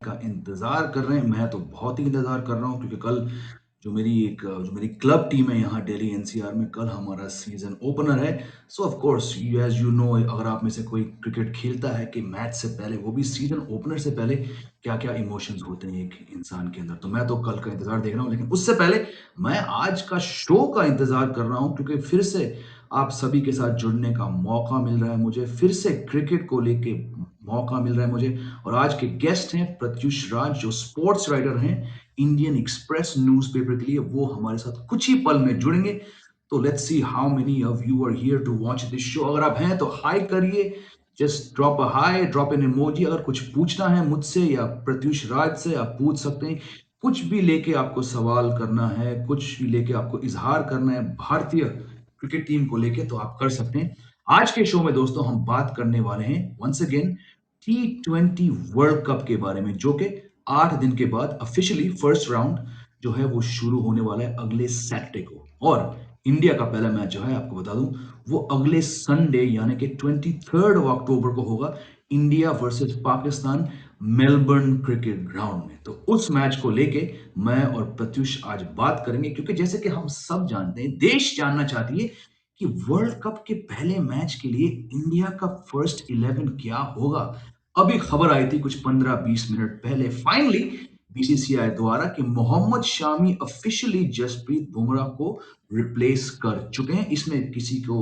का इंतज़ार कर रहे हैं। मैं तो बहुत ही इंतज़ार कर रहा हूँ क्योंकि कल जो मेरी क्लब टीम है यहाँ दिल्ली एनसीआर में, कल हमारा सीज़न ओपनर है। सो of course as you know, अगर आप में से कोई क्रिकेट खेलता है कि मैच से पहले, वो भी सीज़न ओपनर से पहले, क्या-क्या इमोशंस होते हैं एक इंसान के अंदर। तो मैं तो कल का इंतज़ार देख रहा हूँ, लेकिन उससे पहले मैं आज का शो का इंतज़ार कर रहा हूँ क्योंकि फिर से आप सभी के साथ जुड़ने का मौका मिल रहा है मुझे, फिर से क्रिकेट को लेके मौका मिल रहा है मुझे। और आज के गेस्ट हैं प्रत्युष राज, जो स्पोर्ट्स राइटर हैं इंडियन एक्सप्रेस न्यूज़पेपर के लिए। वो हमारे साथ कुछ ही पल में जुड़ेंगे। तो let's see how many of you are here to watch this show. अगर आप हैं तो हाई करिए, just drop a hi, drop an emoji. अगर कुछ पूछना है मुझसे या प्रत्युष राज से, आप पूछ सकते हैं। कुछ भी लेके आपको सवाल करना है, कुछ भी लेके आपको इजहार करना है भारतीय क्रिकेट टीम को लेके, तो आप कर सकते हैं। आज के शो में दोस्तों हम बात करने वाले हैं once again T20 world cup के बारे में, जो कि 8 दिन के बाद ऑफिशियली फर्स्ट राउंड जो है वो शुरू होने वाला है अगले सैटरडे को। और इंडिया का पहला मैच जो है, आपको बता दूं, वो अगले संडे यानी कि 23 अक्टूबर को होगा, India versus Pakistan, Melbourne cricket ground में। तो उस मैच को लेके मैं और प्रत्युष आज बात करेंगे, क्योंकि जैसे कि हम सब जानते हैं, देश जानना चाहती है कि वर्ल्ड कप के पहले मैच के लिए इंडिया का फर्स्ट 11 क्या होगा। अभी खबर आई थी कुछ 15-20 मिनट पहले, फाइनली बीसीसीआई द्वारा, कि मोहम्मद शामी ऑफिशियली जसप्रीत बुमराह को रिप्लेस कर चुके हैं। इसमें किसी को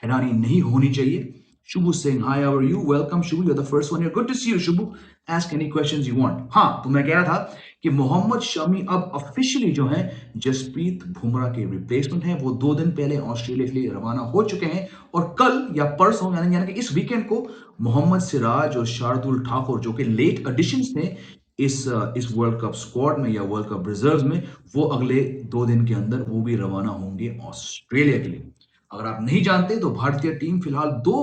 हैरानी नहीं होनी चाहिए। Shubu saying, hi, how are you? Welcome, Shubu. You're the first one here. Good to see you, Shubu. Ask any questions you want. हाँ, तो मैं कह रहा था कि मोहम्मद शमी अब ऑफिशियली जो है जसप्रीत बुमराह के रिप्लेसमेंट हैं। वो 2 दिन पहले ऑस्ट्रेलिया के लिए रवाना हो चुके हैं और कल या परसों यानी कि इस वीकेंड को मोहम्मद सिराज और शार्दुल ठाकुर, जो कि लेट एडिशंस थे इस वर्ल्ड कप स्क्वाड में या वर्ल्ड कप रिजर्व में, वो अगले 2 दिन के अंदर वो भी रवाना होंगे ऑस्ट्रेलिया के लिए। अगर आप नहीं जानते तो भारतीय टीम फिलहाल 2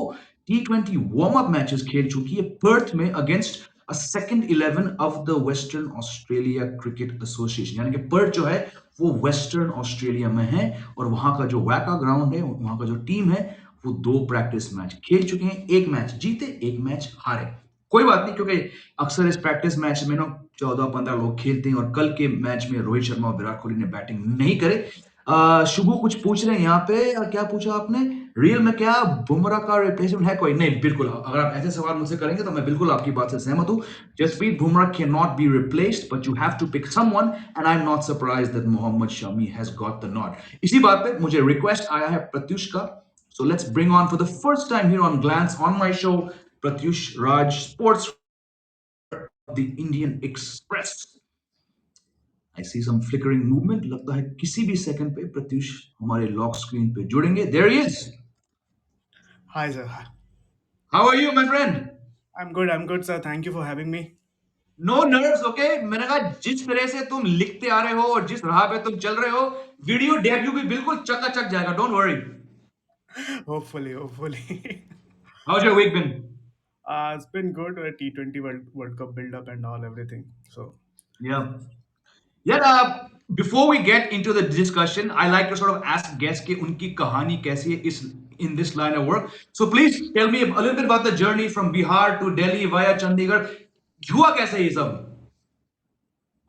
T20 वार्म अप मैचेस खेल चुकी है पर्थ में against a second 11 of the western Australia cricket association. यानी कि पर्थ जो है वो वेस्टर्न ऑस्ट्रेलिया में है और वहां का जो वैका ग्राउंड है, वहां का जो टीम है, वो 2 प्रैक्टिस मैच खेल चुके हैं। एक मैच जीते, एक मैच हारे। कोई बात नहीं, क्योंकि अक्सर इस प्रैक्टिस मैच में ना 14-15 लोग खेलते हैं और कल के मैच में रोहित शर्मा और विराट कोहली ने बैटिंग नहीं करे। शुभू कुछ पूछ रहे हैं यहाँ पे, क्या पूछा आपने? रियल में क्या बुमराह का रिप्लेसमेंट है कोई? नहीं, बिल्कुल। अगर आप ऐसे सवाल मुझसे करेंगे तो मैं बिल्कुल आपकी बात से सहमत हूँ। Jasprit Bumrah can not be replaced, but you have to pick someone, and I am not surprised that Mohammed Shami has got the nod. इसी बात पे मुझे रिक्वेस्ट आया है प्रत्युष का, so let's bring on for the first time here on Glance on my show Pratyush Raj, sports of the Indian Express. I see some flickering movement. लगता है किसी भी सेकंड पे प्रत्युष हमारे लॉक स्क्रीन पे जुड़ेंगे. There he is. Hi, sir. How are you, my friend? I'm good, sir. Thank you for having me. No nerves, okay? मैंने कहा जिस तरह से तुम लिखते आ रहे हो और जिस राह पे तुम चल रहे हो, वीडियो डेब्यू भी बिल्कुल चकाचक जाएगा. Don't worry. Hopefully. How's your week been? It's been good. T20 World Cup build up and all everything. So, Yeah. यार, before we get into the discussion, I like to sort of ask guest कि उनकी कहानी कैसी है इस in this line of work. So please tell me a little bit about the journey from Bihar to Delhi via Chandigarh. हुआ कैसे ये सब?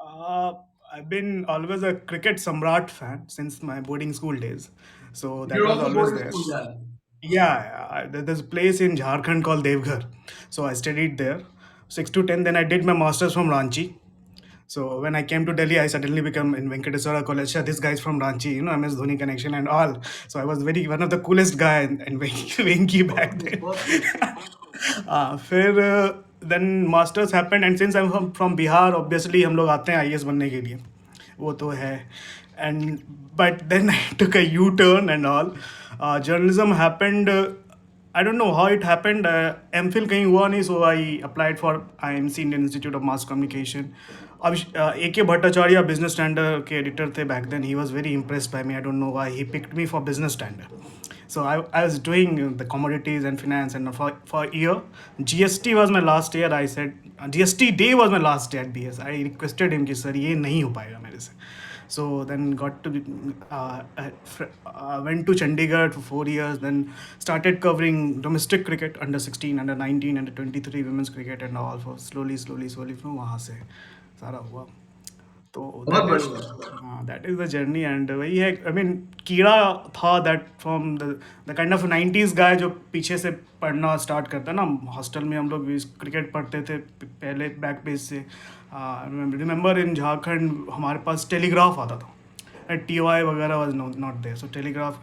uh, I've been always a cricket Samrat fan since my boarding school days. So that You're was also always boarding there. school guy. Yeah, there's a place in Jharkhand called Devghar. So I studied there, 6 to 10. Then I did my masters from Ranchi. So when I came to Delhi, I suddenly become in Venkateswara College. "Shah, this guy's from Ranchi, MS Dhoni connection and all." So I was very one of the coolest guy in Venki back Perfect, then. perfect. फिर then masters happened and since I'm from Bihar, obviously हम लोग आते हैं IAS बनने के लिए, वो तो है. And but then I took a U-turn and all. Journalism happened. I don't know how it happened. MPhil कहीं हुआ नहीं, so I applied for IMC Indian Institute of Mass Communication. अब A.K. Bhattacharya business standard के editor थे back then. He was very impressed by me. I don't know why he picked me for business standard. So I was doing the commodities and finance and for a year. GST was my last year. I said GST day was my last day at BS. I requested him कि sir ये नहीं हो पाएगा मेरे से. So then got to be, went to Chandigarh for 4 years. Then started covering domestic cricket, under 16, under 19, under 23 women's cricket and all. For slowly from वहाँ से सारा हुआ. तो बहुत बढ़िया। That is the journey. And वही है, आई मीन कीड़ा था that from the kind of 90s गाय जो पीछे से पढ़ना स्टार्ट करता है ना. हॉस्टल में हम लोग क्रिकेट पढ़ते थे पहले बैक पेज से. रिमेंबर इन झारखंड हमारे पास टेलीग्राफ आता था. TOI वगैरह was not there. So Telegraph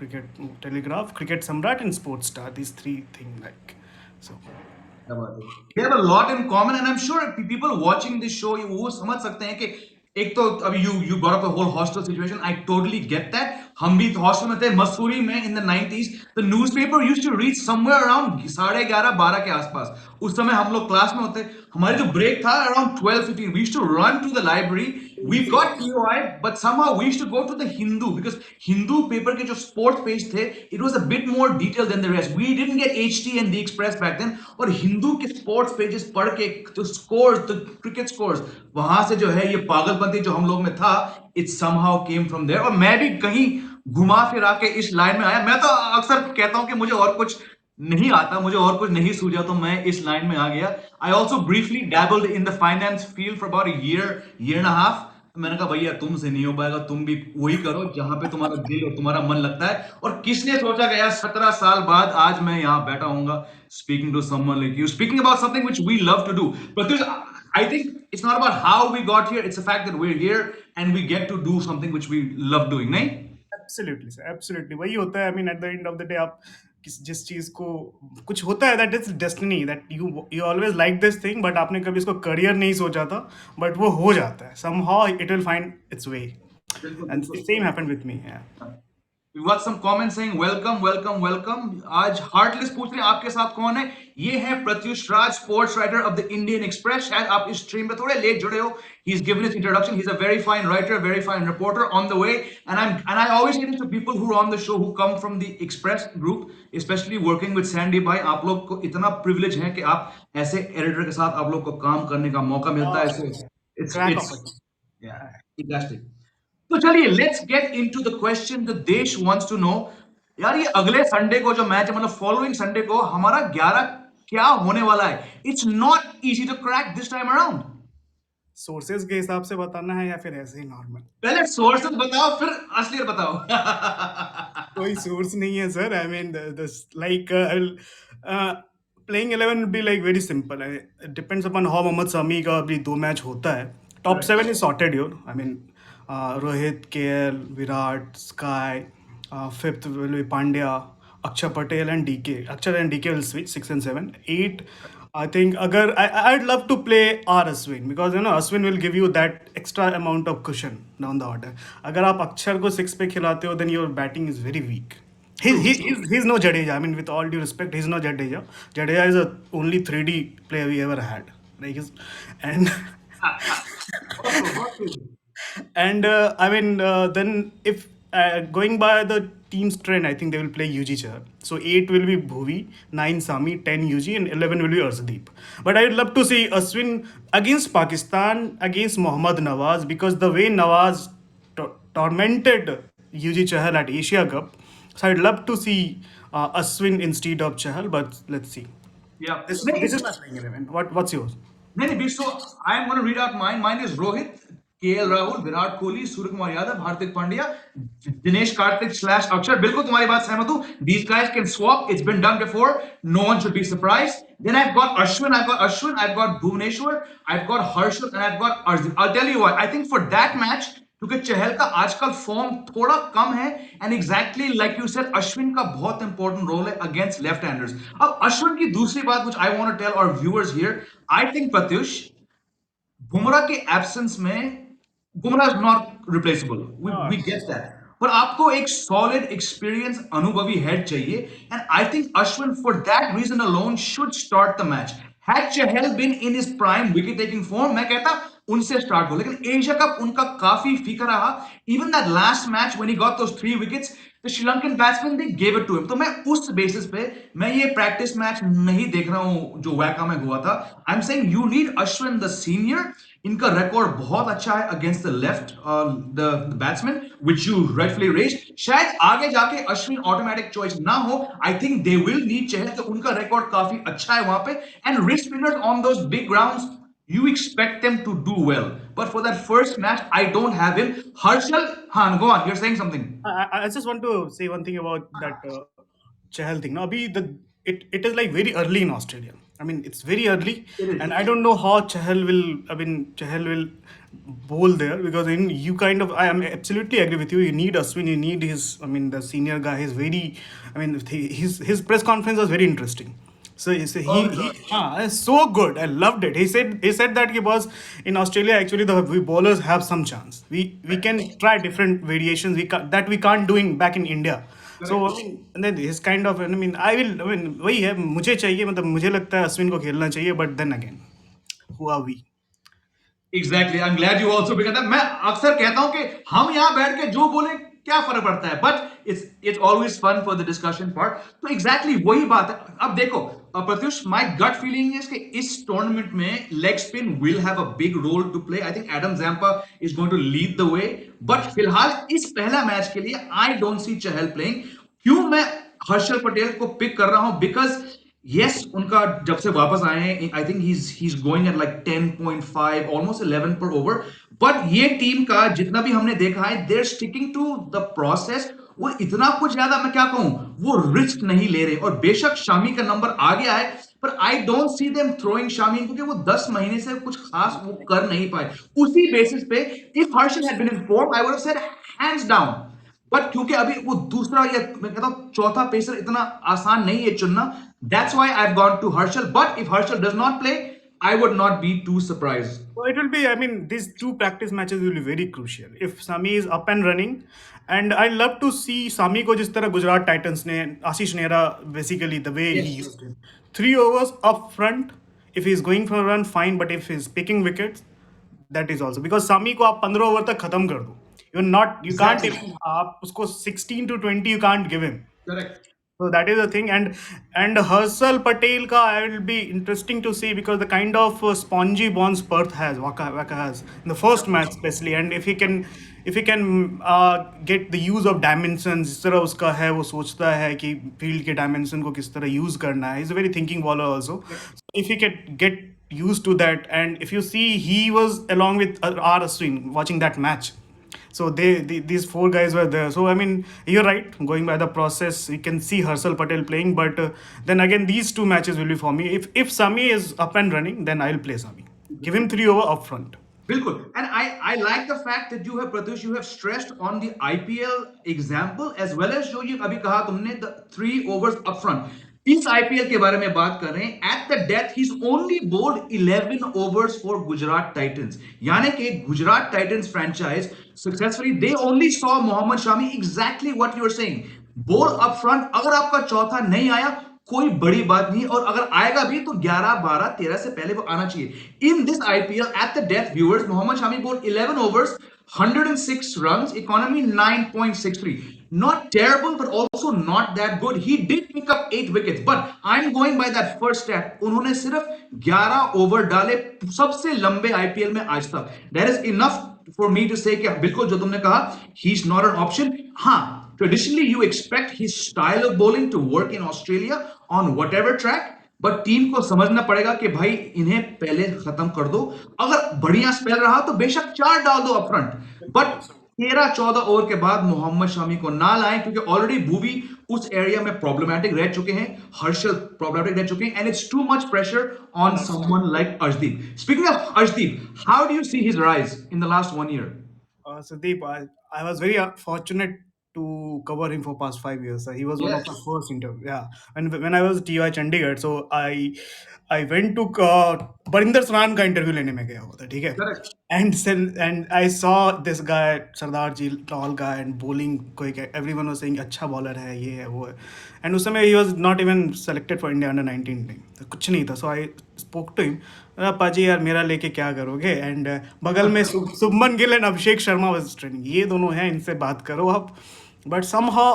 cricket Samrat and sports star, this three thing like. So क्या बात है। We have a lot in common and I'm sure people watching this show वो समझ सकते हैं कि एक तो अभी you brought up the whole hostel situation. I totally get that. हम भी हॉस्टल में थे मसूरी में in the 90s. The newspaper used to reach somewhere around 11:30 12 के आसपास. उस समय हम लोग क्लास में होते. हमारे जो ब्रेक था around 12:15. We used to run to the library. We got TOI, but somehow we used to go to the Hindu because Hindu paper के जो sports page थे, it was a bit more detailed than the rest. We didn't get HT and the Express back then. और हिंदू के sports pages पढ़ के तो scores, the cricket scores, वहां से जो है ये पागलपंती जो हम लोग में था, it somehow came from there. और मैं भी कहीं घुमा फिरा के इस लाइन में आया. मैं तो अक्सर कहता हूं कि मुझे और कुछ नहीं आता, मुझे और कुछ नहीं सूझा, तो मैं इस लाइन में आ गया. I also briefly dabbled in the finance field for about year and half. मैंने कहा भैया तुमसे नहीं हो पाएगा, तुम भी वही करो जहां पे तुम्हारा दिल और तुम्हारा मन लगता है. और किसने सोचा गया 17 साल बाद आज मैं यहाँ बैठा हूंगा speaking to someone like you, speaking about something which we love to do. Pratyush, I think it's not about how we got here, it's the fact that we're here and we get to do something which we love doing, नहीं? Absolutely sir, absolutely वही होता है. I mean at the end of the day आप जिस चीज़ को कुछ होता है that is destiny, that you always like this thing, but आपने कभी इसको करियर नहीं सोचा था, बट वो हो जाता है somehow, it will find its way. बिल्कुल एंड बिल्कुल. Same happened with me. We got some comments saying welcome, welcome, welcome. आज हार्टलेस पूछ रहे हैं आपके साथ कौन है. ये है Pratyush Raj, sports writer of the Indian Express. शायद आप इस स्ट्रीम पे थोड़े लेट जुड़े हो. He's given his introduction. He's a very fine writer, very fine reporter on the way. And I always say this to people who are on the show who come from the Express group, especially working with Sandy भाई. आप लोग को इतना privilege है कि आप ऐसे editor के साथ आप लोग को काम करने का मौका मिलता है. So it's crack of it's it. yeah, fantastic. तो चलिए let's get into the question the देश वांट्स टू नो. यार ये अगले संडे को जो मैच है, मतलब फॉलोइंग संडे को हमारा 11 क्या होने वाला है. It's not easy to crack this time around. Sources के हिसाब से बताना है या फिर ऐसे ही नॉर्मल? पहले सोर्सेस बताओ फिर असलियत बताओ. कोई सोर्स नहीं है sir. I mean this like playing 11 would be like very simple. It depends upon how Mohammed Shami का अभी 2 मैच होता है. टॉप 7 इज सॉर्टेड योर. I mean Rohit, KL, Virat, SKY. Fifth will be Pandya, Axar Patel and DK. Axar and DK will switch 6 and 7. 8, I think अगर I'd love to play R Ashwin because you know Ashwin will give you that extra amount of cushion down the order. अगर आप अक्षर को 6 पे खिलाते हो then your batting is very weak. He's no Jadeja. I mean, with all due respect, he's no Jadeja. Jadeja is the only 3D player we ever had. Like and बहुत true. and I mean, then if going by the team's trend, I think they will play UG Chahar. So 8 will be Bhuvi, 9 Sami, 10 UG, and 11 will be Arshdeep. But I would love to see Ashwin against Pakistan, against Mohammad Nawaz, because the way Nawaz tormented UG Chahal at Asia Cup. So I'd love to see Ashwin instead of Chahal, but let's see. Yeah. This is my playing 11. What's yours? नहीं, so I am going to read out mine. Mine is Rohit, KL Rahul, Virat Kohli, Surya Kumar Yadav, Hardik Pandya, Dinesh Karthik slash अक्षर. बिल्कुल तुम्हारी बात सहमत हूं. These guys can swap. It's been done before. No one should be surprised. Then I've got Ashwin, I've got Bhuvneshwar, I've got Harshal, and I've got Arjun. I'll tell you what. I think for that match, क्योंकि चहल का आजकल form थोड़ा कम है, and exactly like you said Ashwin का बहुत important role है against left handers. अब अश्विन की दूसरी बात which I want to tell our viewers here. I think Pratyush, Bumrah के एब्सेंस में Bumrah is not replaceable. We Oh, get that. पर आपको एक सॉलिड एक्सपीरियंस अनुभवी हेड चाहिए, and I think Ashwin for that reason alone should start the match. Had Chahal been in his prime wicket taking form, मैं कहता उनसे स्टार्ट हो, लेकिन एशिया कप उनका काफी फीका रहा। Even that last match when he got those 3 wickets, the Sri Lankan batsmen they give it to him. तो मैं उस बेसिस पे मैं ये प्रैक्टिस मैच नहीं देख रहा हूं जो वैका में हुआ था। I am saying you need Ashwin the senior. इनका रिकॉर्ड बहुत अच्छा है against the left the batsman which you rightfully raise. शायद आगे जाके अश्विन ऑटोमेटिक चॉइस ना हो। I think they will need Chahal, तो उनका रिकॉर्ड काफी अच्छा है वहां पे। And wrist spinners on those big grounds, you expect them to do well. But for that first match, I don't have him. Harshal, Han, go on. You're saying something. I just want to say one thing about that Chahal thing. Now, Abhi, it is like very early in Australia. I mean, it's very early, It and is. I don't know how Chahal will. I mean, Chahal will bowl there because in you kind of. I am absolutely agree with you. You need Ashwin. You need his. I mean, the senior guy is very. I mean, his press conference was very interesting. So Always he on. it's so good. I loved it. He said that he was in Australia. Actually, the we bowlers have some chance. We Correct. can try different variations. That we can't doing back in India. So I Correct. mean, and then his kind of. I mean, वही है मुझे चाहिए मतलब मुझे लगता है अश्विन को खेलना चाहिए. But then again, who are we? Exactly, I am glad you also because मैं अक्सर कहता हूं कि हम यहां बैठ के जो बोले क्या फर्क पड़ता है, but it's always fun for the discussion part. तो एग्जैक्टली वही बात है। अब देखो Pratyush, my gut feeling is कि इस टूर्नामेंट में leg spin will have a big role to play. I think Adam Zampa is going to lead the way. But फिलहाल इस पहला मैच के लिए I don't see Chahal playing. क्यों मैं हर्षल पटेल को पिक कर रहा हूं? बिकॉज यस, उनका जब से वापस आए हैं I think he is going at like 10.5 almost 11 पर ओवर। बट ये टीम का जितना भी हमने देखा है, देर स्टिकिंग टू द प्रोसेस। वो इतना कुछ ज्यादा, मैं क्या कहूं, वो रिस्क नहीं ले रहे। और बेशक शामी का नंबर आ गया है, पर I don't see them throwing Shami, क्योंकि वो 10 महीने से कुछ खास वो कर नहीं पाए। उसी बेसिस पे if Harshal had been in form I would have said hands down. But क्योंकि अभी वो दूसरा या मैं कहता हूं चौथा पेसर इतना आसान नहीं है चुनना, that's why I have gone to Harshal. But if Harshal does not play, I would not be too surprise. So it will be, I mean, these two practice matches will be very crucial. If Sami is up and running, and I love to see Sami को जिस तरह Gujarat Titans ने आशीष Nehra basically the way he Yes. used him. 3 overs up front. If he's going for a run, fine. But if he's picking wickets, that is also because Sami को आप 15 over तक खत्म कर दो. You can't Exactly. even आप उसको 16 to 20 you can't give him. Correct. So that is the thing, and Harshal Patel ka I will be interesting to see because the kind of spongy bonds Perth has, Waka has in the first match especially, and if he can get the use of dimensions जिस तरह उसका है वो सोचता है कि field के dimension को किस तरह यूज करना है. He's a very thinking bowler also. So if he can get used to that, and if you see he was along with R Ashwin watching that match. So these four guys were there. So I mean, you're right. Going by the process, you can see Harshal Patel playing, but then again, these two matches will be for me. If Sami is up and running, then I'll play Sami. Give him 3 over up front. बिल्कुल। And I like the fact that you have Pratyush, you have stressed on the IPL example as well as जो ये अभी कहा तुमने the 3 overs up front. इस IPL के बारे में बात कर रहे हैं, at the death he is only bowled 11 overs for Gujarat Titans. यानी कि Gujarat Titans franchise successfully they only saw Mohammed Shami exactly what you are saying, ball up front. अगर आपका चौथा नहीं आया, कोई बड़ी बात नहीं, और अगर आएगा भी तो 11 12 13 से पहले वो आना चाहिए। In this IPL at the death viewers, Mohammed Shami bowled 11 overs, 106 runs, economy 9.63. Not terrible, but also not that good. He did pick up 8 wickets, but I'm going by that first stat. उन्होंने सिर्फ 11 ओवर डाले सबसे लंबे IPL में आज तक। That is enough for me to say कि बिल्कुल जो तुमने कहा, he's not an option। हाँ, traditionally you expect his style of bowling to work in Australia on whatever track, but team को समझना पड़ेगा कि भाई इन्हें पहले खत्म कर दो। अगर बढ़िया स्पेल रहा तो बेशक 4 डाल दो अपफ्रंट, बट 13-14 ओवर के बाद मोहम्मद शमी को ना लाएं, क्योंकि ऑलरेडी भुवी उस एरिया में प्रॉब्लमैटिक रह चुके हैं, हर्षल प्रॉब्लमैटिक रह चुके हैं, and it's too much pressure on someone like Arshdeep. Speaking of Arshdeep, how do you see his rise in the last 1 year? Sandeep, I was very fortunate to cover him for past 5 years. He was one of my Yes, first interview. Yeah, and when I was TY Chandigarh, so I went to Barinder Swan का interview लेने में गया हुआ था. ठीक है. correct. And I saw this guy Sardar ji, tall guy and bowling कोई everyone was saying अच्छा bowler है ये है वो है, and उस समय he was not even selected for India under 19 team, तो कुछ नहीं था. So I spoke to him, पाजी यार मेरा लेके क्या करोगे, and बगल में Shubman Gill and Abhishek Sharma was training, ये दोनों हैं इनसे बात करो आप. But somehow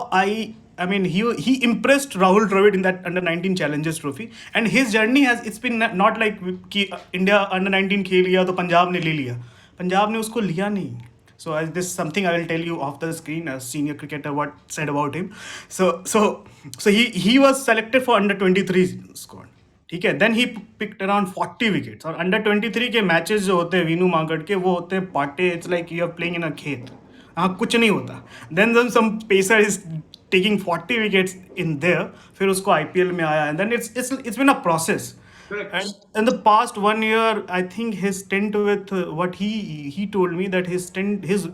I mean he impressed Rahul Dravid in that under 19 challenges trophy, and his journey has it's been not like कि India under 19 खेल लिया तो पंजाब ने ले लिया, पंजाब ने उसको लिया नहीं. So as this something I will tell you off the screen as senior cricketer what said about him. So he was selected for under 23 squad. ठीक है, then he picked around 40 wickets, और अंडर 23 के matches जो होते हैं वीनू मांगड़ के वो होते हैं पाटे, it's like you are playing in a खेत, हाँ कुछ नहीं होता. Then some pacer is taking 40 wickets in there, फिर उसको आईपीएल में आया, and then it's been a process. Correct. And in the past 1 year, I think his stint with what he told me that his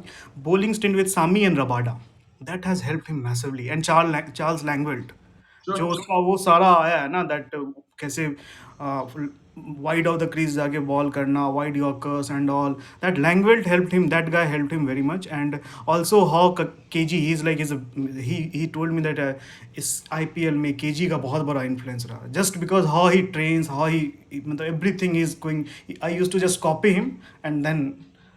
bowling stint with Sami and Rabada, that has helped him massively. And Charles Langveld, जो Sure. उसका वो सारा आया है ना, that कैसे wide of the crease जाके ball करना, wide yorkers and all, that Langeveldt helped him, that guy helped him very much. And also how KG he is like is he told me that इस IPL में KG का बहुत बड़ा influence रहा, just because how he trains, how he मतलब everything is going. I use to just copy him and then,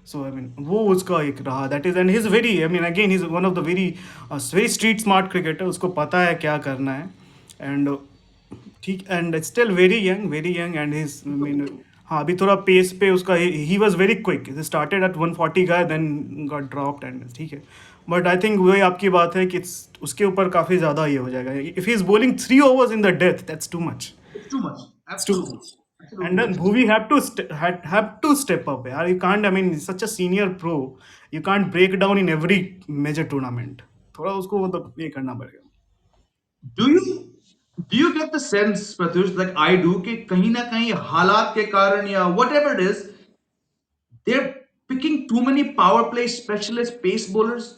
so I mean वो उसका एक रहा, that is, and he is very, I mean again he is one of the very street smart cricketer, उसको पता है क्या करना है. एंड ठीक, and still very young and his I mean, हाँ अभी थोड़ा पेस पे उसका, he was very quick, started at 140 का, देन गॉट ड्रॉप्ड एंड ठीक है. बट आई थिंक वही आपकी बात है कि उसके ऊपर काफ़ी ज़्यादा ये हो जाएगा, if he is bowling 3 overs in the death, that's too much. It's too much. It's too Absolutely. much. And Absolutely. then Bhuvi have to step up. यार. You can't. I mean, such a senior pro, you can't break down in every major tournament. थोड़ा उसको मतलब ये करना पड़ेगा. Do you do you get the sense, Pratyush, like I do, कि कहीं ना कहीं हालात के कारण या whatever it is, they're picking too many power play specialist pace bowlers?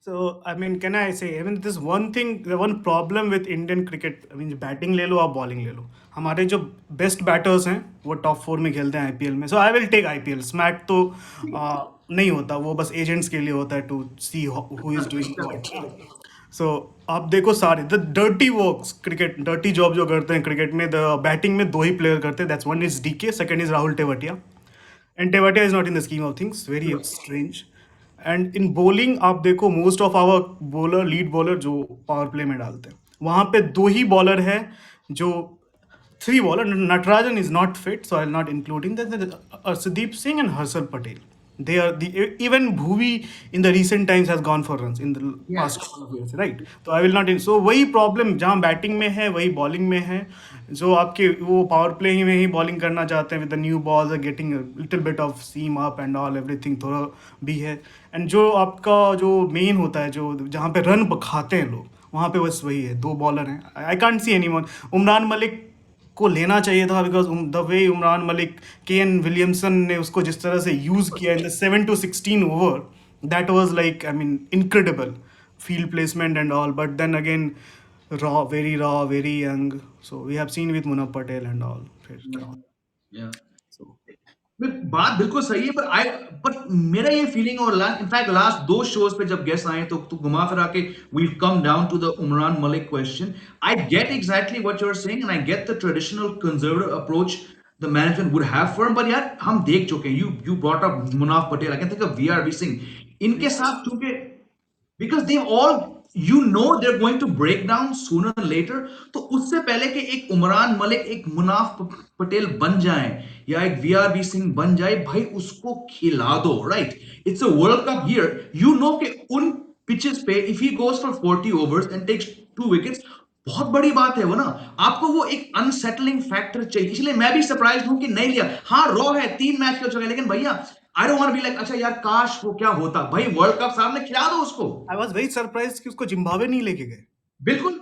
So I mean, can I say? I mean, this one thing, the one problem with Indian cricket. I mean, batting ले लो आप bowling ले लो. हमारे जो best batters हैं वो top 4 में खेलते हैं आईपीएल में. So I will take IPL. स्मैट तो नहीं होता, वो बस एजेंट्स के लिए होता है to see who is doing what. So आप देखो सारे the dirty works cricket, dirty job जो करते हैं क्रिकेट में, द बैटिंग में दो ही प्लेयर करते हैं, that's one is DK, second is Rahul Tewatia. And Tewatia is not in the scheme of things, very strange. And in bowling आप देखो most of our bowler, lead bowler जो पावर प्ले में डालते हैं, वहाँ पे दो ही बॉलर है जो three bowler. Natarajan is not fit, so I'll not include him. Then Sudeep Singh and Harshal Patel. They are the even Bhuvi in the recent times has gone for runs in the past Yes. couple of years, right? तो I will not. So वही problem जहाँ batting में है वही bowling में है. जो आपके वो पावर प्ले में ही बॉलिंग करना चाहते हैं with the new balls are getting little bit of seam up and all everything थोड़ा भी है. एंड जो आपका जो मेन होता है जो जहाँ पे रन खाते हैं लोग, वहाँ पे बस वही है, दो बॉलर हैं. I can't see anyone. Umran Malik को लेना चाहिए था, because the way Umran Malik, के एन विलियमसन ने उसको जिस तरह से यूज़ किया in the 7 to 16 over, that was like I mean incredible field placement and all. But then again raw very young, so we have seen with Munaf Patel and all, फिर क्या Yeah. होता. Yeah. सो बात बिल्कुल सही है, पर मेरा ये फीलिंग, और इनफैक्ट लास्ट दो शोज पे जब गेस्ट आए तो घुमा फिरा के we come down to the Umran Malik question. I get exactly what you are saying and I get the traditional conservative approach the management would have for, but यार हम देख चुके हैं. You brought up Munaf Patel, I can think of VRV Singh, इनके साथ चूंकि because they all, you know, they're going to break down sooner or later. तो उससे पहले कि एक उमरान मलिक, एक मुनाफ पटेल बन जाए या एक वीआरबी सिंह बन जाए, भाई उसको खिला दो, right? It's a world cup year, you know कि उन पिचेस पे if he goes for 40 overs and takes 2 wickets, बहुत बड़ी बात है वो ना. आपको वो एक अनसेटलिंग फैक्टर चाहिए, इसलिए मैं भी सरप्राइज हूं कि नहीं लिया. हाँ रॉ है, 3 मैच खेल चुके हैं, लेकिन भैया I don't want be like अच्छा यार काश वो क्या होता, भाई वर्ल्ड कप सामने खिला दो उसको. आई वॉज वेरी सरप्राइज कि उसको जिम्बाब्वे नहीं लेके गए. बिल्कुल.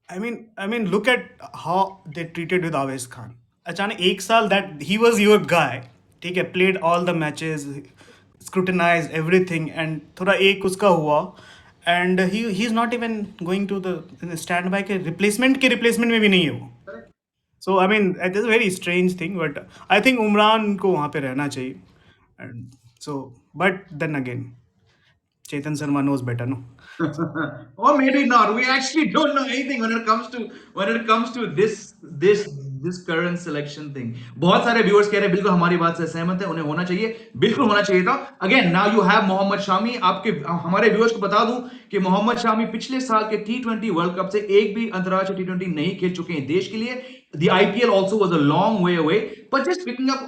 I mean, look at how they treated with Aves Khan. अचानक एक साल that he was your guy, ठीक है, played all the matches, scrutinized everything, and थोड़ा एक उसका हुआ, and he is not even going to the standby के replacement में भी नहीं है वो. So I mean, it is a very strange thing, but I think Umran को वहाँ पे रहना चाहिए. And so, but then again, Chetan Sharma knows better, no? Or maybe not. We actually don't know anything when it comes to this current selection thing. बहुत सारे viewers कह रहे हैं बिल्कुल हमारी बात से सहमत है, उन्हें होना चाहिए, बिल्कुल होना चाहिए था. Again, now you have Mohammad Shami. आपके हमारे viewers को बता दूं कि मोहम्मद शामी पिछले साल के T20 वर्ल्ड कप से एक भी अंतरराष्ट्रीय T20 नहीं खेल चुके हैं देश के लिए. The IPL also was a long way away. But just picking up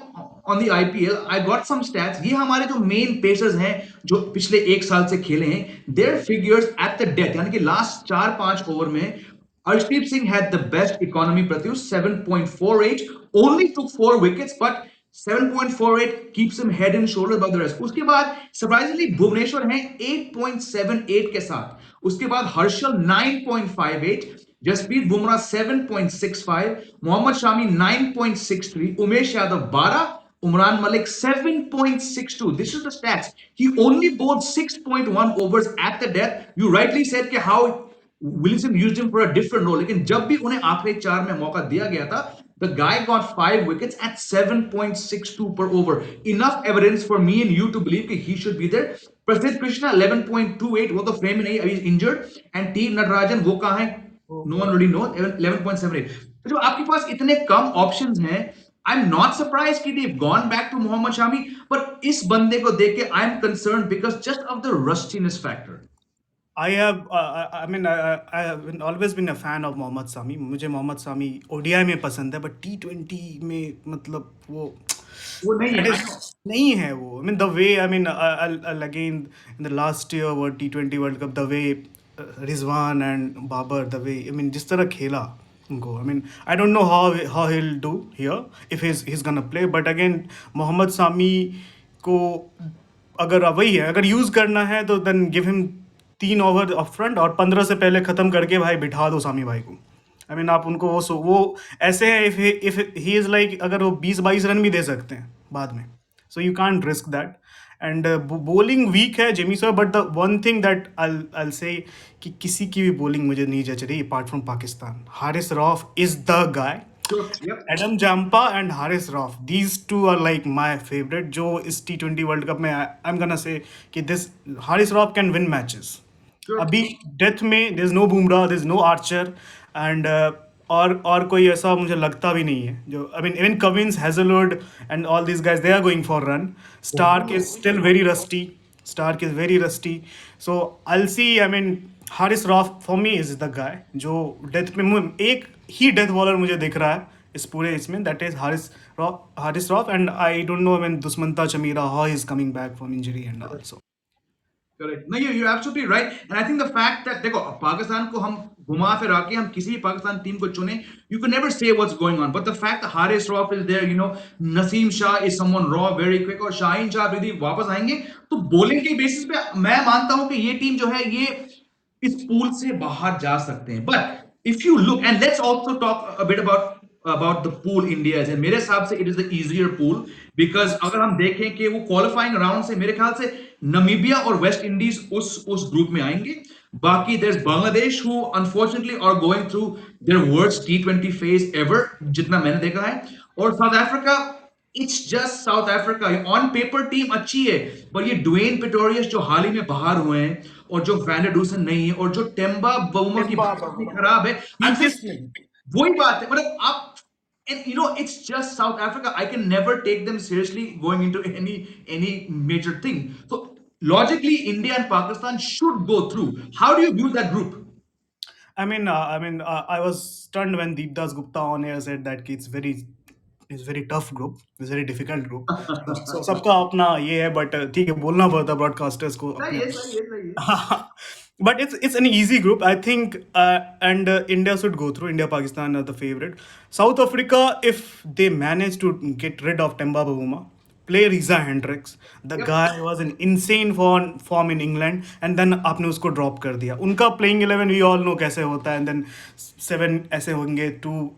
on the IPL, I got some stats. ये हमारे जो मेन पेसर्स हैं जो पिछले एक साल से खेले हैं, their figures at the death यानी कि लास्ट 4-5 ओवर में Arshdeep Singh had the best economy, Pratyush, 7.48, only took 4 wickets, but 7.48 keeps him head and shoulders above the rest. उसके बाद सरप्राइजिंगली भुवनेश्वर हैं 8.78 के साथ. उसके बाद Harshal 9.58, Jasprit Bumrah 7.65, Mohammad Shami 9.63, Umesh Yadav 12, Umran Malik 7.62. This is the stats. He only bowled 6.1 overs at the death. You rightly said कि how Wilson used him for a different role. लेकिन जब भी उन्हें आखिरी 4 में मौका दिया गया था, the guy got 5 wickets at 7.62 per over. Enough evidence for me and you to believe that he should be there. Prasidh Krishna 11.28, वो तो फ्रेम में नहीं, अभी इंजर्ड. एंड टी नटराजन वो कहाँ है? Oh, No one really knows. 11.78. तो जो आपके पास इतने कम ऑप्शंस हैं, I'm not surprised कि they've gone back to Mohammad Shami, but इस बंदे को देख के I'm concerned because just of the rustiness factor. I mean, I have always been a fan of Mohammad सामी. मुझे मोहम्मद सामी ओडीआई में पसंद है, बट T20 में मतलब वो वो नहीं है, that I is know. नहीं है वो. I mean, the way, I mean, I'll again in the last year World T20 World Cup, the way Rizwan and Babar, the way, I mean, जिस तरह खेला उनको, I mean, I don't know how he'll do here if he's gonna play, but again Mohammad सामी को अगर वही है, अगर use करना है तो then give him 3 over up front और 15 से पहले खत्म करके भाई बिठा दो सामी भाई को. आई मीन आप उनको वो ऐसे है, इफ ही इज लाइक, अगर वो 20-22 रन भी दे सकते हैं बाद में, so you can't risk that. And bowling weak है Jamie sir, but the one thing that I say कि किसी की भी बॉलिंग मुझे नहीं जच रही apart from Pakistan. Haris Rauf is the guy. Sure. Yep. Adam Zampa and Haris Rauf, these two are like my favourite. जो इस T20 वर्ल्ड कप में, आई एम गोना से कि this Haris Rauf can win matches. Sure. अभी डेथ में there is no Bumrah, there is no Archer, and और कोई ऐसा मुझे लगता भी नहीं है जो, I mean even Cummins, Hazlewood and all these guys they are going for runs. Starc is still very rusty. Stark is very rusty. So I'll see. I mean, Haris Rauf for me is the guy जो death में एक ही death bowler मुझे दिख रहा है इस पूरे इसमें, that is Haris rough. And I don't know when Dushmantha Chameera how is coming back from injury and also. Correct. No, you're absolutely right. And I think the fact that देखो पाकिस्तान को हम घुमा फिरा के हम किसी भी पाकिस्तान टीम को चुने, you can never say what's going on. But the fact that Haris Rauf is there, Naseem Shah is someone raw, very quick, और शाहीन शाह यदि वापस आएंगे तो बॉलिंग के बेसिस पे मैं मानता हूं कि ये टीम जो है ये इस पूल से बाहर जा सकते हैं. But if you look and let's also talk a bit about the pool India है. मेरे हिसाब से it is the easier pool because अगर हम देखें कि वो क्वालिफाइंग राउंड से मेरे ख्याल से नमीबिया और वेस्ट इंडीज उस ग्रुप में आएंगे. बाकी there is Bangladesh who unfortunately are going through their worst T20 phase ever जितना मैंने देखा है. और South Africa, it's just South Africa. On paper team अच्छी है, पर ये ड्वेन पिटोरियस जो हाल ही में बाहर हुए हैं और जो वैंडरडूसन नहीं है और जो टेम्बा बउमा की टिम्बा इतनी खराब है. I am PK saying Smith. वही बात है. मतलब आप, and it's just South Africa. I can never take them seriously going into any major thing. So logically, India and Pakistan should go through. How do you view that group? I was stunned when Deepdas Gupta on air said that कि it's very tough group, it's very difficult group. So सबका अपना ये है, but ठीक है बोलना पड़ता broadcasters को सही अपने है, सही है, सही है. अपने. But it's an easy group, I think, and India should go through. India, Pakistan are the favorite. South Africa, if they manage to get rid of Temba Bavuma, play Riza Hendricks. The Yep. guy was in insane form in England, and then आपने उसको drop कर दिया. उनका playing 11 we all no कैसे होता है, and then 7 ऐसे होंगे, 2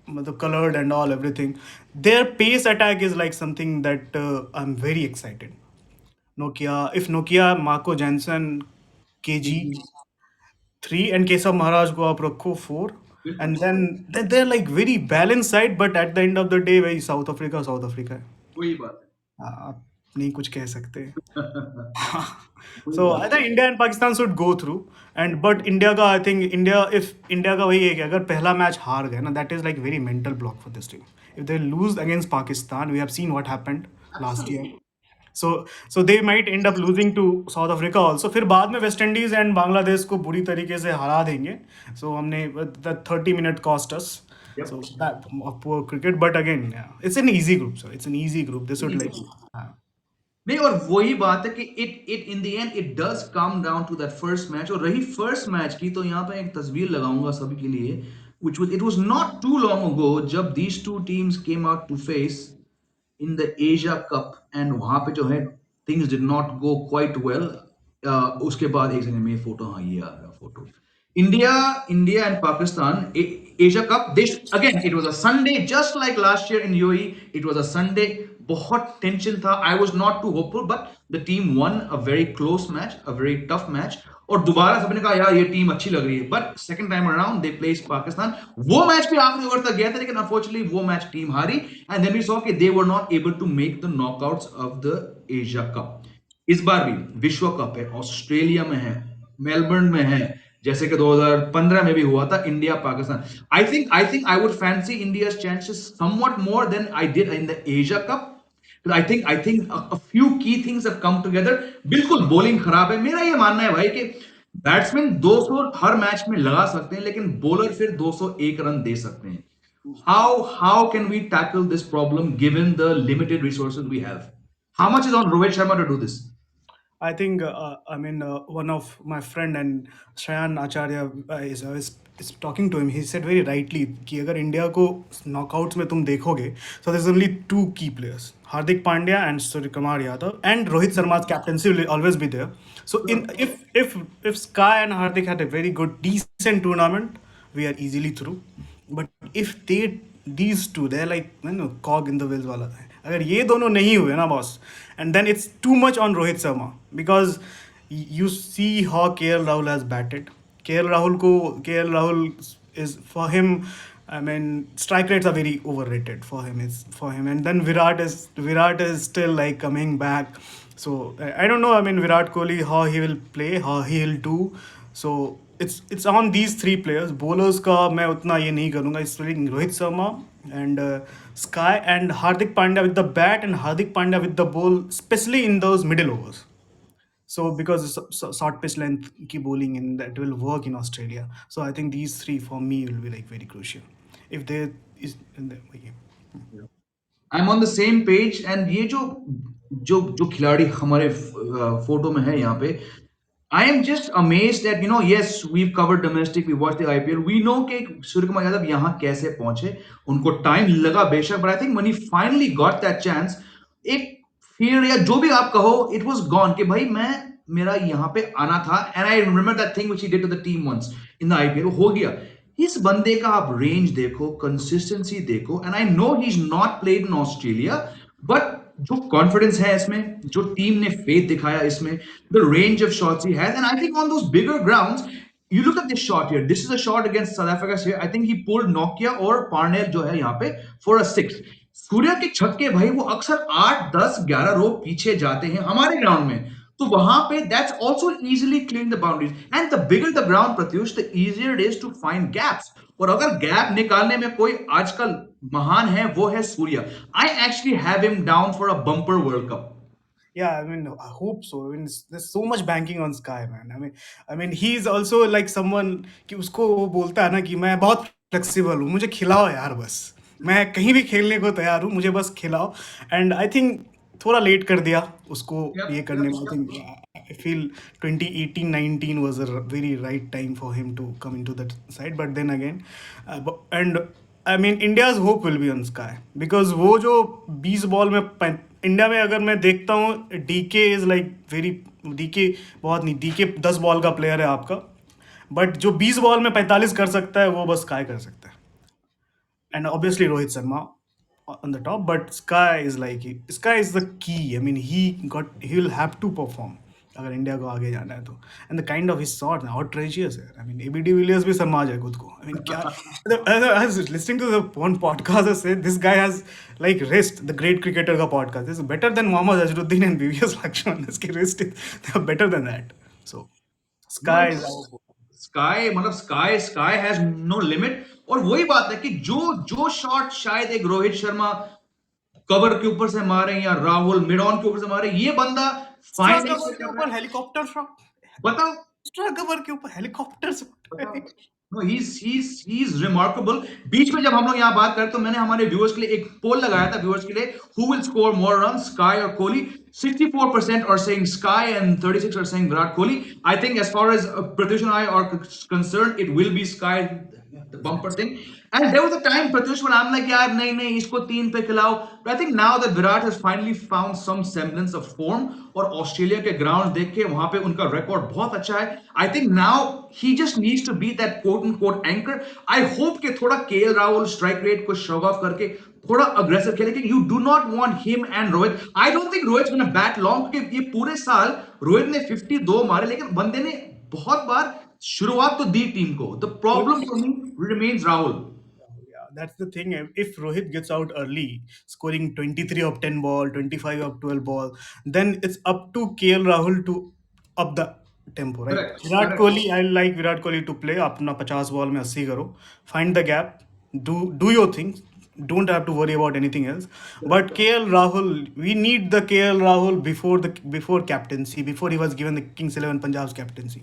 मतलब coloured and all everything. Their pace attack is like something that I am very excited. Nokia, Marco Jansen, KG 3, and Keshav Maharaj को आप रखो 4. And then they're like very balanced side, but at the end of the day वही south Africa है। वही बात आप नहीं कुछ कह सकते। है। वही So बात I think India and Pakistan should go through, and but India का I think India, if India का वही है कि अगर पहला मैच हार गए ना, that is like very mental block for this team. If they lose against Pakistan, we have seen what happened last year. Absolutely. So they might end up losing to South Africa also. फिर बाद में West Indies and Bangladesh को बुरी तरीके से हरा देंगे। So हमने the 30 minute cost us. So yep. that poor cricket, but again, yeah, it's an easy group, sir. It's an easy group. This would like, नहीं, और वही बात है कि it in the end it does come down to that first match. और रही first match की, तो यहाँ पे एक तस्वीर लगाऊंगा सभी के लिए, which was, it was not too long ago जब these two teams came out to face in the Asia cup, and वहां पे जो है things did not go quite well. उसके बाद एक सेकंड में ये फोटो, हाँ ये आ रहा photo, India India and Pakistan Asia cup. This again it was a Sunday just like last year in UAE. It was a Sunday, बहुत टेंशन था। I was not too hopeful, but the team won a very close match, a very tough match. और दोबारा सबने कहा यार ये team अच्छी लग रही है, but second time around they place Pakistan. वो मैच भी आखिरी ओवर तक गया था, लेकिन अनफॉर्चुनेटली वो मैच टीम हारी, एंड देन वी सॉ कि they were not able to make the knockouts of the Asia Cup. इस बार भी विश्व कप है, ऑस्ट्रेलिया में है, मेलबर्न में है, जैसे कि 2015 में भी हुआ था India Pakistan. I think I would fancy India's chances somewhat more than I did in the Asia cup. I think a few key things have come together. बिल्कुल बॉलिंग खराब है। मेरा ये मानना है भाई कि बैट्समैन 200 हर मैच में लगा सकते हैं, लेकिन बॉलर फिर 201 रन दे सकते हैं। How can we tackle this problem given the limited resources we have? How much is on Rohit Sharma to do this? I think I mean one of my friend and Shayan Acharya is talking to him. He said very rightly कि अगर India को knockouts में तुम देखोगे, so there's only two key players, Hardik Pandya and Surya Kumar Yadav, and Rohit Sharma's captaincy will always be there. So in if Sky and Hardik had a very good decent tournament, we are easily through. But if these two, they're like cog in the wheels वाला है। अगर ये दोनों नहीं हुए ना boss, and then it's too much on Rohit Sharma, because you see how KL Rahul has batted. KL Rahul is for him. I mean, strike rates are very overrated for him. It's for him, and then Virat is still like coming back. So I don't know. I mean, Virat Kohli, how he will play, how he will do. So it's on these three players. Bowlers का मैं उतना ये नहीं करूँगा. It's really Rohit Sharma and Sky and Hardik Pandya with the bat and Hardik Pandya with the ball, especially in those middle overs. So because short pitch length की bowling in that will work in Australia. So I think these three for me will be like very crucial. If they is in the, yeah. I am on the same page. And ये जो जो जो खिलाड़ी हमारे photo में है यहाँ पे, I am just amazed that, yes, we've covered domestic, we watched the IPL, we know कि सूर्य कुमार यादव यहाँ कैसे पहुंचे। उनको टाइम लगा बेशक, but I think when he finally got that chance, एक fear या जो भी आप कहो, it was gone कि भाई मेरा यहाँ पे आना था। and I remember that thing which he did to the team once in the IPL, हो गया। इस बंदे का आप रेंज देखो, कंसिस्टेंसी देखो, and I know he is not played in Australia, but जो कॉन्फिडेंस है इसमें, जो टीम ने फेथ दिखाया इसमें, the range of shots he has, and I think on those bigger grounds, you look at this shot here. This is a shot against South Africa here. I think he pulled Nokia और Parnell जो है यहाँ पे for a six. Surya के छक्के भाई वो अक्सर 8, 10, 11 रो पीछे जाते हैं हमारे ग्राउंड में। तो वहां पे that's also easily clearing the boundaries. And the bigger the ground, Pratyush, the easier it is to find gaps. और अगर गैप निकालने में कोई आजकल महान है, वो है Surya. I actually have him down for a bumper World Cup. Yeah, I mean, I hope so. I mean, there's so much banking on Sky, man. I mean, he's also like someone कि उसको वो बोलता है ना कि मैं बहुत flexible हूँ, मुझे खिलाओ यार बस, मैं कहीं भी खेलने को तैयार हूँ, मुझे बस खिलाओ। एंड आई थिंक थोड़ा लेट कर दिया उसको ये Yep, करने yep, में। आई yep. Think I feel 2018-19 was a very right time for him to come into that side, but then again, and I mean India's hope will be on sky, because वो जो 20 ball में India में अगर मैं देखता हूँ, DK is like very, DK बहुत नहीं, डीके 10 बॉल का प्लेयर है आपका, बट जो 20 बॉल में 45 कर सकता है वो बस स्काई कर सकता है। And obviously Rohit Sharma on the top, but Sky is like Sky is the key. I mean, he will have to perform. अगर इंडिया को आगे जाना है तो। And the kind of his shot outrageous है। आई मीन एबी डिविलियर्स भी समाज है खुद को। आई मीन क्या, I was listening to the one podcast से this guy has like wrist the great cricketer का podcast is better than Mohammad Azharuddin and VVS Laxman. इसकी wrist is better than that. So no SKY is it's SKY, मतलब SKY SKY has no limit. और वही बात है कि जो जो शॉट शायद एक रोहित शर्मा कवर के ऊपर से मारे या राहुल मिड ऑन के ऊपर से मारे, ये बंदा स्ट्रा फाइनलिंग कवर पे के कर रहा ऊपर है। Helicopter shot. बताओ स्ट्रा कवर के ऊपर हेलीकॉप्टर बताओ। Shot. No he is remarkable. बीच में जब हम लोग यहाँ बात करें तो मैंने हमारे व्यूअर्स के लिए एक पोल लगाया था, व्यूअर्स के लिए, who will score more run, sky और Kohli. 64% are saying Sky and 36 are saying Virat Kohli. I think as far as Pratyush and I are concerned, it will be Sky, the bumper thing. And there was a time, Pratyush, when I'm like, यार नहीं नहीं इसको तीन पे खिलाओ. But I think now that Virat has finally found some semblance of form, और Australia के ground देख के वहां पे उनका रिकॉर्ड बहुत अच्छा है. I think now he just needs to be that quote unquote anchor. I hope कि थोड़ा केएल राहुल स्ट्राइक रेट को शो ऑफ करके थोड़ा अग्रेसिव खेले, कि you do not want him and Rohit. I don't think Rohit gonna bat long, क्योंकि ये पूरे साल रोहित ने 52 मारे, लेकिन बंदे ने बहुत बार शुरुआत तो दी टीम को. The problem for me remains Rahul. Yeah, that's the thing. If Rohit gets out early, scoring 23 of 10 ball, 25 of 12 ball, then it's up to KL Rahul to up the tempo, right? Correct Virat correct. Kohli, I like Virat Kohli to play अपना 50 ball में 80 करो, find the gap, do your thing. Don't have to worry about anything else. But KL Rahul, we need the KL Rahul before captaincy, before he was given the Kings 11 Punjab's captaincy.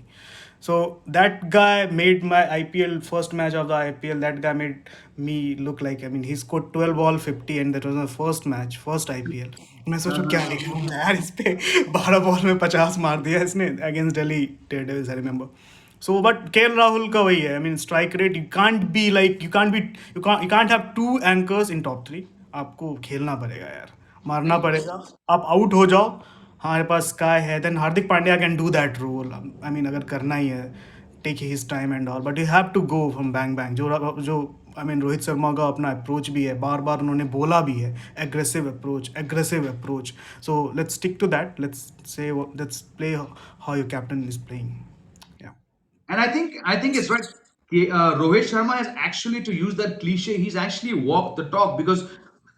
So that guy made my IPL first match of the IPL. That guy made me look like, I mean, he scored 12 ball 50 and that was my first match, first IPL. मैं सोचूं क्या लिख रहा हूँ यार इस पे 12 ball में 50 मार दिया इसने against Delhi Daredevils I remember. So but KL Rahul का वही है. I mean strike rate you can't be like you can't have two anchors in top three. आपको खेलना पड़ेगा यार, मारना पड़ेगा. आप आउट हो जाओ, हमारे पास स्काई है, then Hardik Pandya can do that role. I mean अगर करना ही है, take his time and all, but you have to go from bang bang. जो आई मीन रोहित शर्मा का अपना अप्रोच भी है, बार बार उन्होंने बोला भी है, aggressive approach. So let's stick to that. Let's play how your captain is playing. Yeah. And I think it's right. Rohit Sharma has actually, to use that cliche, he's actually walked the talk, because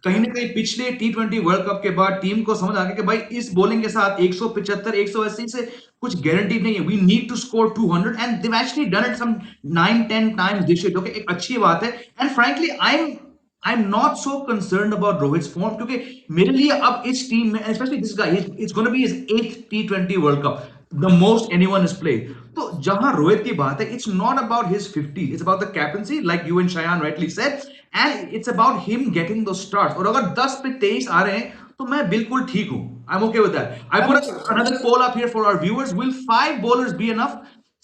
कहीं ना कहीं पिछले T20 world cup के बाद team को समझ आ गया कि भाई इस बॉलिंग के साथ 175 180 से कुछ गारंटी नहीं है. We need to score 200, and they've actually done it some 9-10 times this year, जो कि एक अच्छी बात है. And frankly I am not so concerned about Rohit form, क्योंकि मेरे लिए अब इस टीम में, specially this guy, it's gonna be his 8th T20 world cup, the most anyone is played. तो जहां रोहित की बात है, it's not about his 50, it's about the captaincy, like you and Shayan rightly said, and it's about him getting दो starts. और अगर 10 पे 23 आ रहे हैं तो मैं बिल्कुल ठीक हूं. I am okay with that. I put another poll up here for our viewers. Will 5 bowlers be enough?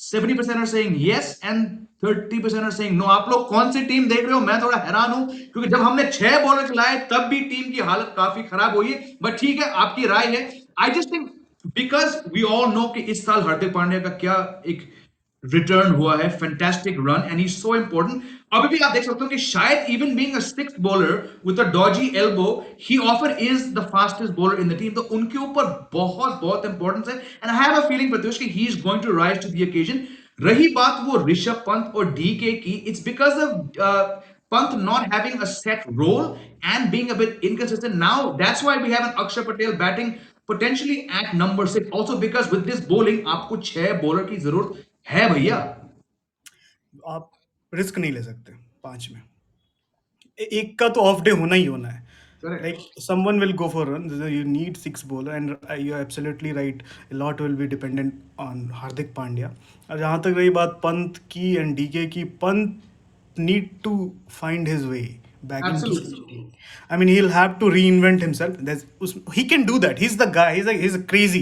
70% are saying yes and 30% are saying no. आप लोग कौन सी टीम देख रहे हो? मैं थोड़ा हैरान हूं, क्योंकि जब हमने 6 बॉलर खिलाए तब भी टीम की हालत काफी खराब हुई है. बट ठीक है, आपकी राय है. I just think, because we all know कि इस साल हार्दिक पांड्या का क्या एक रिटर्न हुआ है, fantastic run, and he is so important. अभी भी आप देख सकते हो कि शायद even being a sixth bowler with a dodgy elbow, he offer is the fastest bowler in the team. तो उनके ऊपर बहुत बहुत इंपॉर्टेंस है, and I have a feeling Pratyush कि he is going to rise to the occasion. रही बात वो ऋषभ पंत और डीके की, it's because of Pant not having a set role and being a bit inconsistent. Now that's why we have an Akshay Patel batting potentially at number 6. Also because with this bowling, आपको 6 bowler की जरूरत है भैया. आप risk नहीं ले सकते पांच में. एक का तो ऑफ डे होना ही होना है. Correct. Like someone will go for run. You need six bowler, and you're absolutely right. A lot will be dependent on Hardik Pandya. और जहाँ तक रही बात पंत की and DK की, Pant need to find his way back in Absolutely. T20. I mean, he'll have to reinvent himself. He can do that. He's the guy. He's a crazy.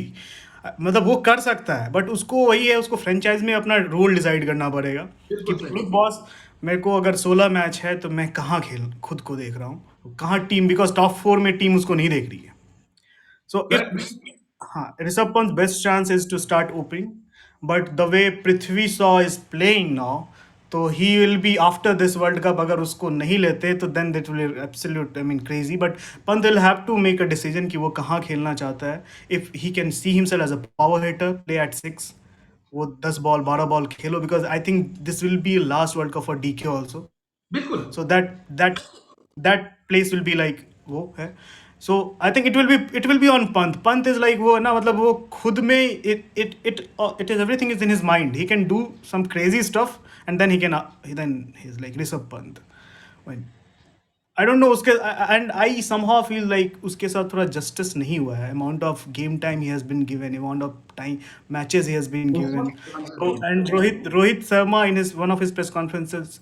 मतलब वो कर सकता है, बट उसको वही है, उसको फ्रेंचाइज में अपना रोल डिसाइड करना पड़ेगा कि बिल्कुल सही. लुक बॉस, मेरे को अगर 16 मैच है तो मैं कहाँ खेल खुद को देख रहा हूँ, कहाँ टीम, बिकॉज टॉप 4 में टीम उसको नहीं देख रही है. So if, Correct. हाँ, Rishabh Pant best chance is to start opening, but the way Prithvi Shaw is playing now, तो he will be after this World Cup, अगर उसको नहीं लेते तो then that will absolute I mean crazy, but Pant will have to make a decision कि वो कहाँ खेलना चाहता है. If he can see himself as a power hitter, play at 6, वो 10 बॉल 12 बॉल खेलो, because I think this will be last world cup for DK also. बिल्कुल। So that place will be like वो है. So I think it will be on Pant. Pant is like वो ना, मतलब वो खुद में it is everything is in his mind. He can do some crazy stuff and then he's like Rishabh Pant. When I don't know उसके, and I somehow feel like उसके साथ थोड़ा जस्टिस नहीं हुआ है. Amount of game time he has been given, amount of time matches he has been given. बहुत chances दिए। And Rohit Sharma in his one of his press conferences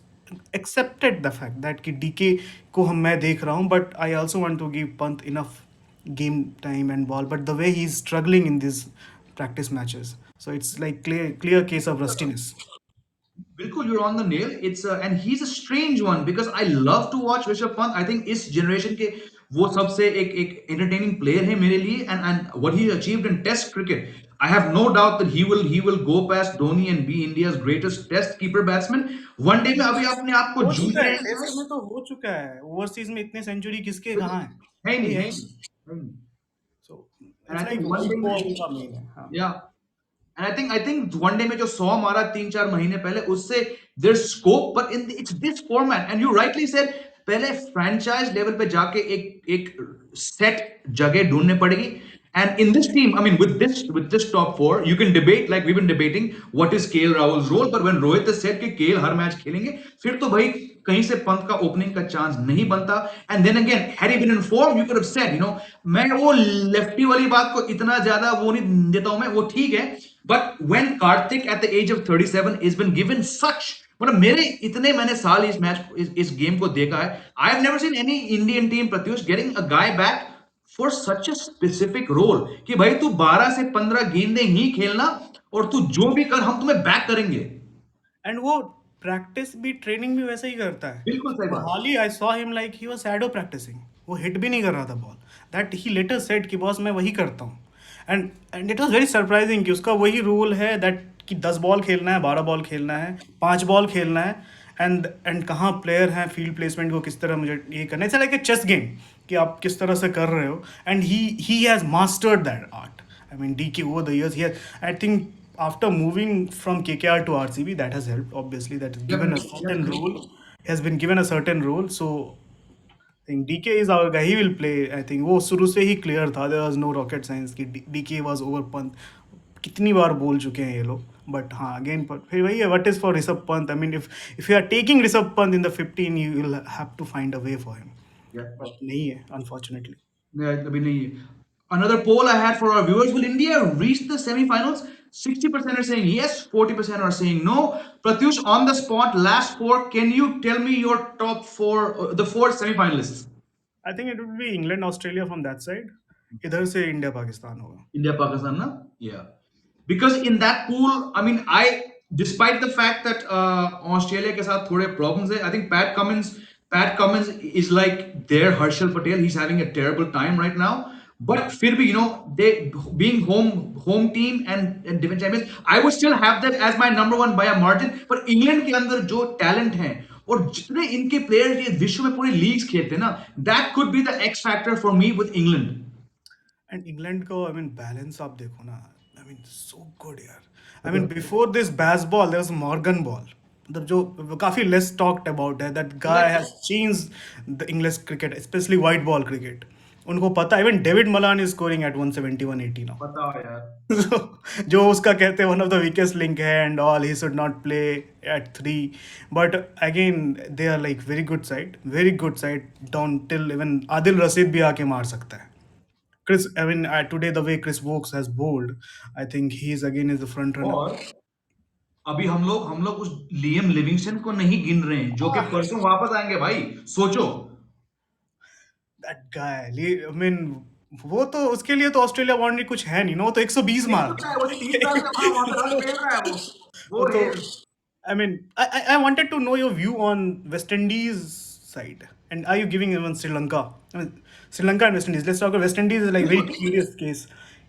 accepted the fact that कि DK को हम मैं देख रहा हूँ, but I also want to give Pant enough game time and ball, but the way he's struggling in these practice matches, so it's like clear case of rustiness. बिल्कुल, you're on the nail. It's and he's a strange one because I love to watch Rishabh Pant. I think इस generation के वो सबसे एक entertaining player है मेरे लिए, and what he achieved in Test cricket. I have no doubt that he will go past Dhoni and be India's greatest Test keeper batsman. One day में अभी अपने आप को हो जूझ चुका है, रहे हैं टेस्ट में तो हो चुका है. ओवरसीज में इतने सेंचुरी किसके शायद। कहाँ है? है ही कोई नहीं, है है ही ही नहीं. नहीं, है ही नहीं। सो And it's I like think one day वो में, उनका मेन है. हाँ. yeah. And I think one day में जो 100 मारा 3-4 महीने पहले, उससे there's scope, but it's this format. And you rightly said, पहले franchise level पे जाके एक set जगह ढूंढने पड़ेगी. And in this team, I mean, with this top four, you can debate like we've been debating what is KL Rahul's role. But when Rohit has said कि KL हर match खेलेंगे, फिर तो भाई कहीं से पंत का ओपनिंग का चांस नहीं बनता. And then again, had he been in form, you could have said, मैं वो लेफ्टी वाली बात को इतना ज्यादा वो नहीं देता हूं मैं, वो ठीक है. But when Karthik at the age of 37 is been given such, मतलब मेरे इतने मैंने साल इस मैच इस गेम को देखा है, I have never seen any Indian team, Pratyush, getting a guy back for such a specific role कि भाई तू 12 से 15 गेंदें ही खेलना और तू जो भी कर हम तुम्हें बैक करेंगे. एंड वो प्रैक्टिस भी, ट्रेनिंग भी वैसे ही करता है. बिल्कुल सही वो बात. हाल ही I saw him like he was shadow practicing. वो हिट भी नहीं कर रहा था ball. That he later said कि बॉस मैं वही करता हूँ. And it was very surprising कि उसका वही रूल है दैट कि 10 बॉल खेलना है, 12 बॉल खेलना है, 5 बॉल खेलना है. एंड कहाँ प्लेयर हैं, फील्ड प्लेसमेंट को किस तरह मुझे ये करना है. It's like a chess game कि आप किस तरह से कर रहे हो. And he has mastered that art. I mean, DK over the years, I think after moving from KKR to RCB, that has helped. Obviously, that has given a Definitely, certain definitely. role. Has been given a certain role. So I think DK is our guy. He will play. I think वो शुरू से ही clear था. There was no rocket science कि DK was over Pant. कितनी बार बोल चुके हैं ये लोग. But हाँ, again, but फिर वही है. What is for Rishabh Pant? I mean, if you are taking Rishabh Pant in the 15, you will have to find a way for him. Yeah. But नहीं है, unfortunately. अभी नहीं है. Another poll I had for our viewers: will India reach the semi-finals? 60% are saying yes, 40% are saying no. Pratyush, on the spot, last four, can you tell me your top four, the four semi-finalists? I think it would be England, Australia from that side. इधर से India Pakistan होगा. India, Pakistan, na? Yeah. Because in that pool, I mean, despite the fact that Australia के साथ थोड़े problems है, I think Pat Cummins is like their Harshal Patel. He's having a terrible time right now. But फिर भी, they being home team and defense champions, I would still have them as my number one by a margin. But England के अंदर जो talent है और जितने इनके players ये विश्व में पूरी leagues खेलते हैं ना, that could be the X factor for me with England. And England को आई मीन बैलेंस आप देखो ना. आई मीन सो गुड यार. I mean before this Baz ball there was Morgan ball, मतलब जो काफी लेस टॉक्ड अबाउट है. That guy has change the English cricket, especially white ball cricket. उनको पता है. Even David Malan is scoring at 170 180 now. बताओ यार. जो उसका कहते हैं one of the weakest link है and all, he should not play at 3. But again they are like very good side down till even Adil Rashid भी आके मार सकता है. Chris, I mean, today the way Chris Wokes has bowled, I think he's again is the front runner. और अभी हम लोग उस लियम लिविंगस्टन को नहीं गिन रहे हैं जो कि Ah, परसों वापस आएंगे भाई. सोचो. that guy, I mean, वो तो उसके लिए तो ऑस्ट्रेलिया बाउंड्री कुछ है नहीं ना. वो तो 120 नहीं मार पता है, वो 3 साल से वहां वहां पे रन रहा खेल रहा है वो. वो वो तो. है. I mean, I wanted to know your view on West Indies side, and are you giving even Sri Lanka? I mean, Sri Lanka and West Indies. Let's talk about West Indies is like very बिल्कुल. curious case.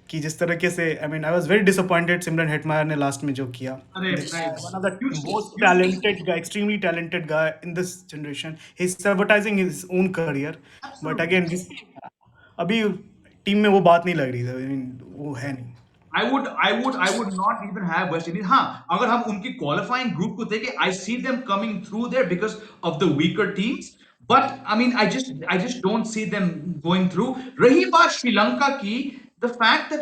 कि जिस तरीके से I mean I was very disappointed Shimron Hetmyer ने last में जो किया. अरे दिस नहीं, one of the most you see, talented guy, extremely talented guy in this generation, he is sabotaging his own career. But absolutely. Again this, अभी team में वो बात नहीं लग रही है. I mean, वो है नहीं. I would not even have West Indies. हाँ, अगर हम उनकी qualifying group को देखें, I see them coming through there because of the weaker teams. But I mean, I just don't see them going through. रही बात श्रीलंका की, the fact that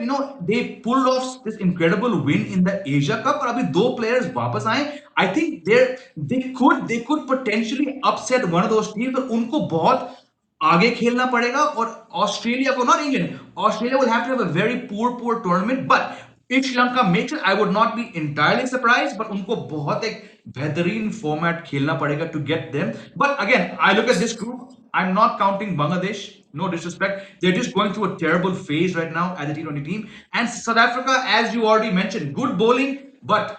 they pulled off this incredible win in the Asia Cup और अभी दो players वापस आए, I think they could potentially upset one of those teams और उनको बहुत आगे खेलना पड़ेगा और ऑस्ट्रेलिया को, not England, Australia will have to have a very poor tournament, but if Sri Lanka makes it, I would not be entirely surprised, but उनको बहुत एक बेहतरीन फॉर्मेट खेलना पड़ेगा to get them. But again, I look at this group, I'm not counting Bangladesh, no disrespect, they're just going through a terrible phase right now as a T20 team, and South Africa, as you already mentioned, good bowling, but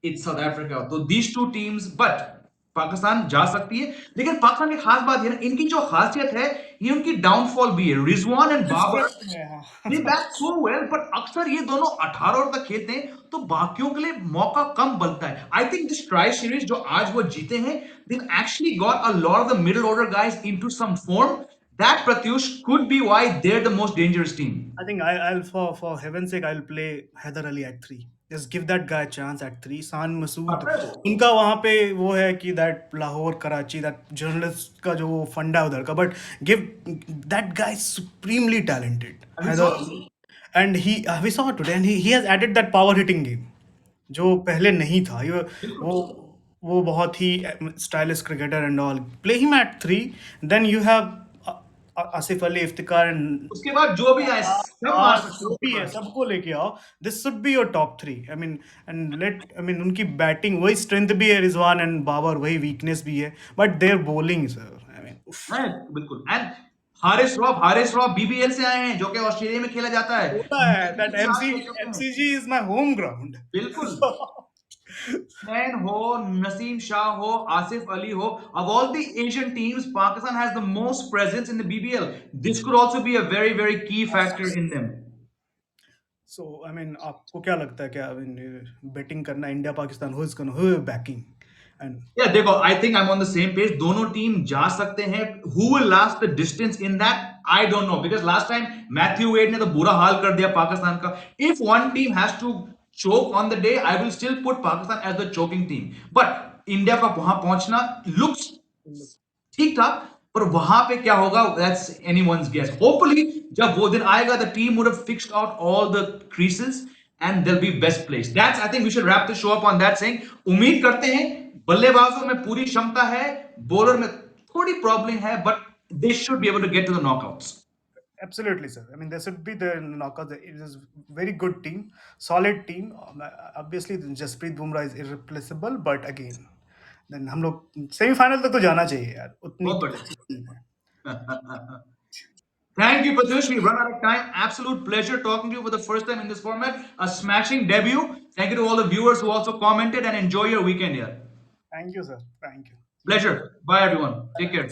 it's South Africa. So these two teams, but Pakistan जा सकती है, लेकिन पाकिस्तान की खास बात ये ना, इनकी जो खासियत है, ये उनकी डाउनफॉल भी है. रिजवान एंड बाबर, Distrust में, दे हाँ. बैट सो वेल, बट अक्सर ये दोनों 18 ओवर तक खेलते हैं, तो बाकियों के लिए मौका कम बनता है. I think this tri series जो आज वो जीते हैं, they actually got a lot of the middle order guys into some form. That Pratyush could be why they're the most dangerous team. I think I'll for heaven's sake I'll play Heather Ali at three. Just give that guy a chance at three. San Masood, पता है वो, उनका वहाँ पे वो है कि that Lahore Karachi that journalist का जो वो फंडा है उधर का, but give that guy is supremely talented. and we Heather saw Ali, and we saw it today, and he has added that power hitting game जो पहले नहीं था. वो वो बहुत ही stylish cricketer and all. Play him at three, then you have Asif Ali, Iftikhar and उसके बाद जो भी आए सब मार सकते हैं जो उसके भी है बाद. सबको लेके आओ. This should be your top three. I mean and late, I mean उनकी बैटिंग वही स्ट्रेंथ भी है, रिजवान एंड बाबर वही वीकनेस भी है, but their bowling sir, I mean है बिल्कुल. एंड हारिस रॉफ बीबीएल से आए हैं, जो कि ऑस्ट्रेलिया में खेला जाता है. होता है दैट ये साथ एमसी खेल चुके हैं. MCG is my home ground. बिल्कुल. मैन हो, नसीम शाह हो, आसिफ अली हो, of all the Asian teams, Pakistan has the most presence in the BBL. This could also be a very, very key factor in them. So I mean आपको क्या लगता है, क्या I mean betting करना India Pakistan, who is backing and Yeah, देखो, I think I'm on the same page. दोनों team जा सकते हैं. Who will last the distance in that? I don't know, because last time Matthew Wade ने तो बुरा हाल कर दिया पाकिस्तान का. If one team has to choke on the day, I will still put Pakistan as the choking team. But India का वहां पहुंचना looks ठीक था, पर वहां पे क्या होगा, दैट्स एनीवन्स गेस. होपफुली जब वो दिन आएगा, the team would have fixed out all the creases and they will be best place. That's, I think we should wrap the show up on that saying. उम्मीद करते हैं, बल्लेबाजों में पूरी क्षमता है, बॉलर में थोड़ी प्रॉब्लम है, but they should be able to get to the knockouts. absolutely sir. I mean there should be the knockouts. It is very good team, solid team. Obviously Jasprit Bumrah is irreplaceable, but again then हम लोग semifinal तक तो जाना चाहिए यार, उतनी बहुत तो बढ़िया. अच्छी टीम है. Thank you, Pratyush. We run out of time. Absolute pleasure talking to you for the first time in this format. A smashing debut. Thank you to all the viewers who also commented, and enjoy your weekend here. Thank you sir, thank you. Pleasure. Bye, everyone. Take care.